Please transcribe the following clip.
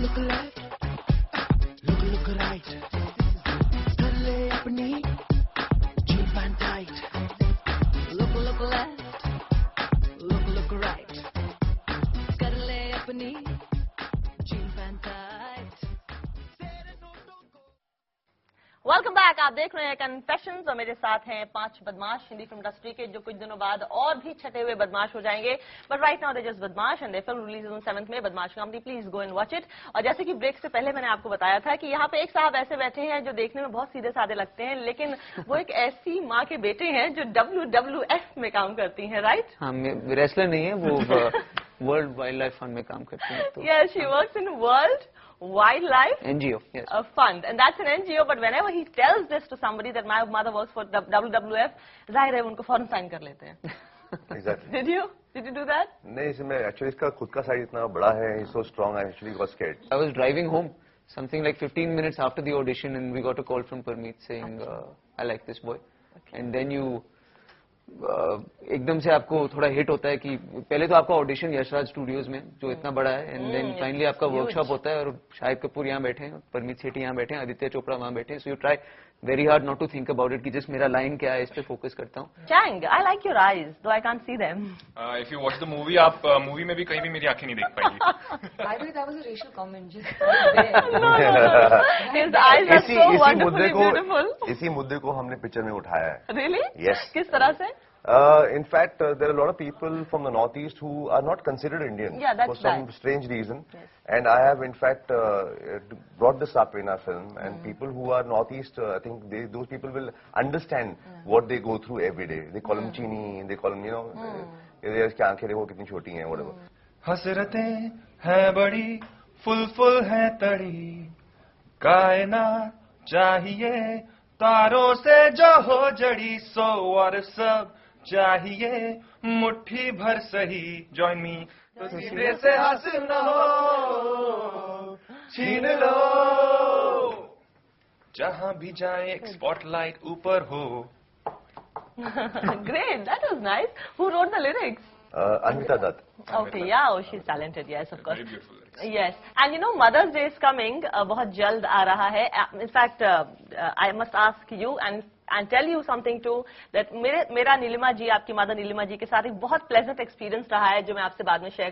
look left, look right. कर ले अपनी jean pant tight. Look left, look right. कर ले अपनी jean pant tight. Welcome back. आप देख रहे हैं कन्फेशंस और मेरे साथ हैं 5 बदमाश हिंदी फिल्म इंडस्ट्री के जो कुछ दिनों बाद और भी छटे हुए बदमाश हो जाएंगे। But right now they just बदमाश and they film release on 7th में Badmaash Company. Please go and watch it. और जैसे कि ब्रेक से पहले मैंने आपको बताया था कि यहाँ पे एक साहब ऐसे बैठे हैं जो देखने में बहुत सीधे साधे लगते हैं, लेकिन वो एक ऐसी माँ के बेटे हैं जो WWF में काम करती हैं, राइट? हाँ, रेसलर नहीं है वो, वर्ल्ड वाइल्ड लाइफ फंड में काम करती है। Yes, she works in World Wildlife NGO, yes. Fund, and that's an NGO. But whenever he tells this to somebody that my mother works for WWF, जाहिर है उनको फौरन साइन कर लेते हैं। Exactly. Did you do that? नहीं, इसमें actually इसका खुद का साइज इतना बड़ा है, he's so strong, I actually got scared. I was driving home, something like 15 minutes after the audition, and we got a call from Parmeet saying, I like this boy. Okay. And then you एकदम से आपको थोड़ा hit होता है कि पहले तो आपका ऑडिशन यशराज स्टूडियोज में जो इतना बड़ा है, एंड देन फाइनली आपका वर्कशॉप होता है और शाहिद कपूर यहाँ बैठे हैं, परमीत सेठी यहाँ बैठे हैं, आदित्य चोपड़ा वहाँ बैठे हैं। So you try very hard not to think about it कि जस्ट मेरा लाइन क्या है, इस पे फोकस करता हूँ। Chang, I like your eyes, though I can't see them. If you watch the movie, आप मूवी में भी कहीं भी मेरी आंखें नहीं देख पाएंगी। By the way, that was a racial comment. Just His eyes are so wonderfully beautiful. इसी मुद्दे को हमने पिक्चर में उठाया है। Really? Yes. किस तरह से? In fact, there are a lot of people from the Northeast who are not considered Indian for some strange reason. Yes. And I have, in fact, brought this up in our film. And people who are Northeast, I think those people will understand what they go through every day. They call them chini, they call them, you know, इसकी आंखें देखो कितनी छोटी हैं, whatever. हसरतें हैं बड़ी, full हैं तड़ी, कायनात चाहिए तारों से जो हो जड़ी, सो और सब चाहिए मुट्ठी भर सही। Join me. तो सीधे से हासिल न हो, छीन लो, जहां भी जाए एक स्पॉटलाइट ऊपर हो। Great, that was nice. Who wrote the lyrics? Anvita Dutt. Okay, yeah, oh, she's talented, yes, of course. Very beautiful lyrics. Yes, and you know, Mother's Day is coming. बहुत जल्द आ रहा है. In fact, I must ask you and tell you something too, that मेरा नीलिमा जी, आपकी mother Nilima जी के साथ एक बहुत pleasant experience रहा है जो मैं आपसे बाद में शेयर